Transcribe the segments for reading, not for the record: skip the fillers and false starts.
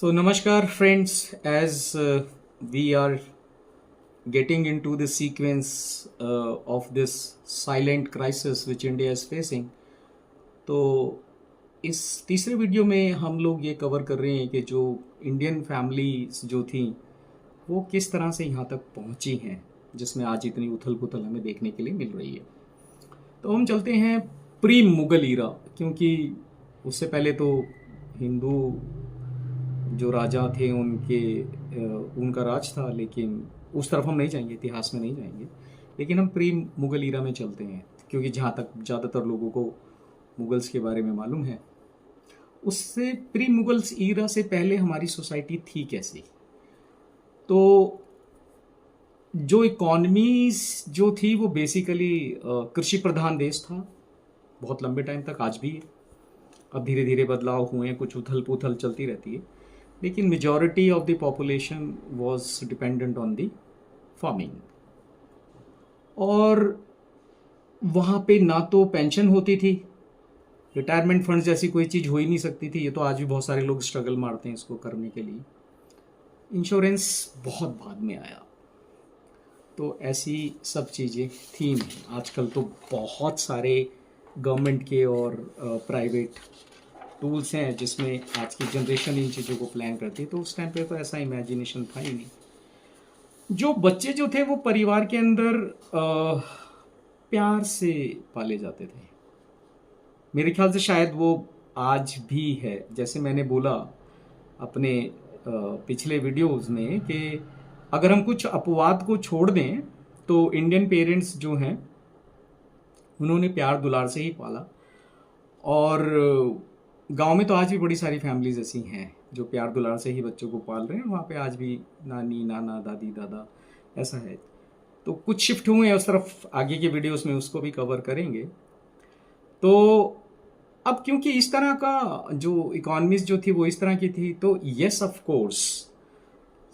So, Namaskar, friends. As we are getting into the sequence of this silent crisis which India is facing, तो इस तीसरे video में हम लोग ये कवर कर रहे हैं कि जो इंडियन फैमिलीज जो थी वो किस तरह से यहाँ तक पहुँची हैं, जिसमें आज इतनी उथल पुथल हमें देखने के लिए मिल रही है। तो हम चलते हैं प्री मुगल ईरा, क्योंकि उससे पहले तो हिंदू जो राजा थे उनका राज था, लेकिन उस तरफ हम नहीं जाएंगे, इतिहास में नहीं जाएंगे। लेकिन हम प्री मुगल ईरा में चलते हैं, क्योंकि जहाँ तक ज़्यादातर लोगों को मुगल्स के बारे में मालूम है। उससे प्री मुगल्स ईरा से पहले हमारी सोसाइटी थी कैसी। तो जो इकॉनमी जो थी वो बेसिकली कृषि प्रधान देश था बहुत लंबे टाइम तक, आज भी है। अब धीरे धीरे बदलाव हुए हैं, कुछ उथल पुथल चलती रहती है, लेकिन majority of the population was dependent on the farming. और वहाँ पे ना तो पेंशन होती थी, रिटायरमेंट फंड जैसी कोई चीज़ हो ही नहीं सकती थी। ये तो आज भी बहुत सारे लोग स्ट्रगल मारते हैं इसको करने के लिए। इंश्योरेंस बहुत बाद में आया, तो ऐसी सब चीज़ें थी नहीं। आजकल तो बहुत सारे गवर्नमेंट के और प्राइवेट टूल्स हैं जिसमें आज की जनरेशन इन चीज़ों को प्लान करती है। तो उस टाइम पे तो ऐसा इमेजिनेशन था ही नहीं। जो बच्चे जो थे वो परिवार के अंदर प्यार से पाले जाते थे। मेरे ख्याल से शायद वो आज भी है। जैसे मैंने बोला अपने पिछले वीडियोस में कि अगर हम कुछ अपवाद को छोड़ दें तो इंडियन पेरेंट्स जो हैं उन्होंने प्यार दुलार से ही पाला। और गांव में तो आज भी बड़ी सारी फैमिलीज ऐसी हैं जो प्यार दुलार से ही बच्चों को पाल रहे हैं। वहाँ पे आज भी नानी नाना दादी दादा ऐसा है। तो कुछ शिफ्ट हुए हैं उस तरफ, आगे के वीडियोस में उसको भी कवर करेंगे। तो अब क्योंकि इस तरह का जो इकॉनमीज जो थी वो इस तरह की थी, तो यस ऑफ कोर्स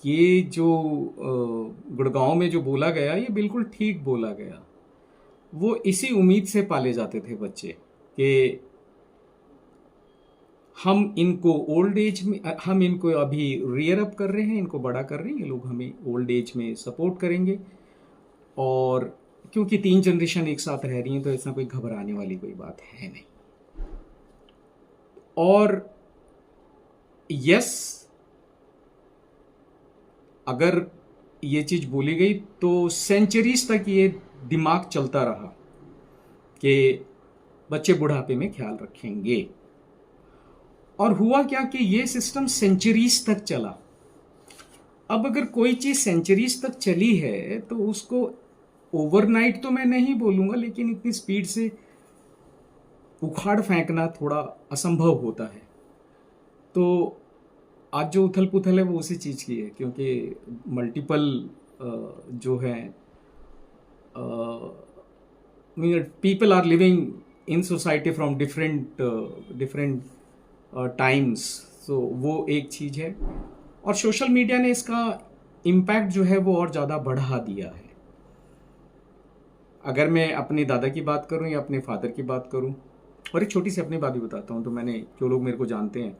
ये जो गुड़गांव में जो बोला गया ये बिल्कुल ठीक बोला गया। वो इसी उम्मीद से पाले जाते थे बच्चे कि हम इनको ओल्ड एज में, हम इनको अभी रियर अप कर रहे हैं, इनको बड़ा कर रहे हैं, ये लोग हमें ओल्ड एज में सपोर्ट करेंगे। और क्योंकि 3 जनरेशन एक साथ रह रही हैं तो ऐसा कोई घबराने वाली कोई बात है नहीं। और यस, अगर ये चीज़ बोली गई तो सेंचुरीज तक ये दिमाग चलता रहा कि बच्चे बुढ़ापे में ख्याल रखेंगे। और हुआ क्या कि ये सिस्टम सेंचुरीज तक चला। अब अगर कोई चीज़ सेंचुरीज तक चली है तो उसको ओवरनाइट तो मैं नहीं बोलूँगा, लेकिन इतनी स्पीड से उखाड़ फेंकना थोड़ा असंभव होता है। तो आज जो उथल पुथल है वो उसी चीज़ की है, क्योंकि मल्टीपल जो है people are living in society from different times. तो वो एक चीज़ है। और सोशल मीडिया ने इसका इम्पैक्ट जो है वो और ज़्यादा बढ़ा दिया है। अगर मैं अपने दादा की बात करूं या अपने फादर की बात करूं, और एक छोटी सी अपनी बात भी बताता हूं, तो मैंने, जो लोग मेरे को जानते हैं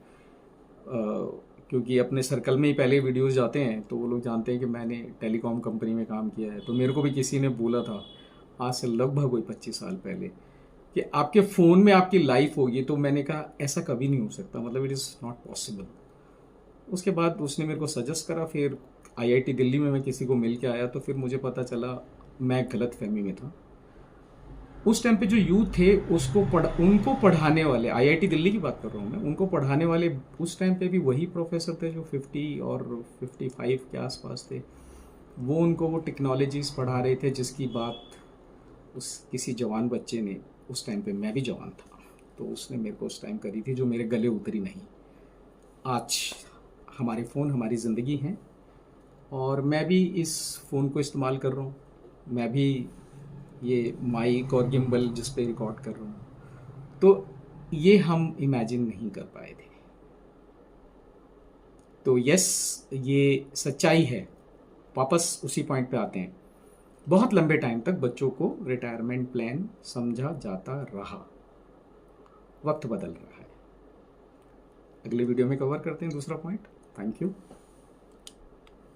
क्योंकि अपने सर्कल में ही पहले वीडियोस जाते हैं, तो वो लोग जानते हैं कि मैंने टेलीकॉम कंपनी में काम किया है। तो मेरे को भी किसी ने बोला था आज से लगभग कोई 25 साल पहले कि आपके फ़ोन में आपकी लाइफ होगी। तो मैंने कहा ऐसा कभी नहीं हो सकता, मतलब इट इज़ नॉट पॉसिबल। उसके बाद उसने मेरे को सजेस्ट करा, फिर आईआईटी दिल्ली में मैं किसी को मिल के आया, तो फिर मुझे पता चला मैं गलत फहमी में था। उस टाइम पे जो यूथ थे उनको पढ़ाने वाले, आईआईटी दिल्ली की बात कर रहा हूँ मैं, उनको पढ़ाने वाले उस टाइम पे भी वही प्रोफेसर थे जो 50 और 55 के आसपास थे। वो उनको वो टेक्नोलॉजीज पढ़ा रहे थे जिसकी बात उस किसी जवान बच्चे ने, उस टाइम पे मैं भी जवान था, तो उसने मेरे को उस टाइम करी थी, जो मेरे गले उतरी नहीं। आज हमारे फ़ोन हमारी ज़िंदगी हैं और मैं भी इस फ़ोन को इस्तेमाल कर रहा हूँ। मैं भी ये माइक और गिम्बल जिस पे रिकॉर्ड कर रहा हूँ, तो ये हम इमेजिन नहीं कर पाए थे। तो यस, ये सच्चाई है। वापस उसी पॉइंट पे आते हैं। बहुत लंबे टाइम तक बच्चों को रिटायरमेंट प्लान समझा जाता रहा। वक्त बदल रहा है। अगले वीडियो में कवर करते हैं दूसरा पॉइंट। Thank you.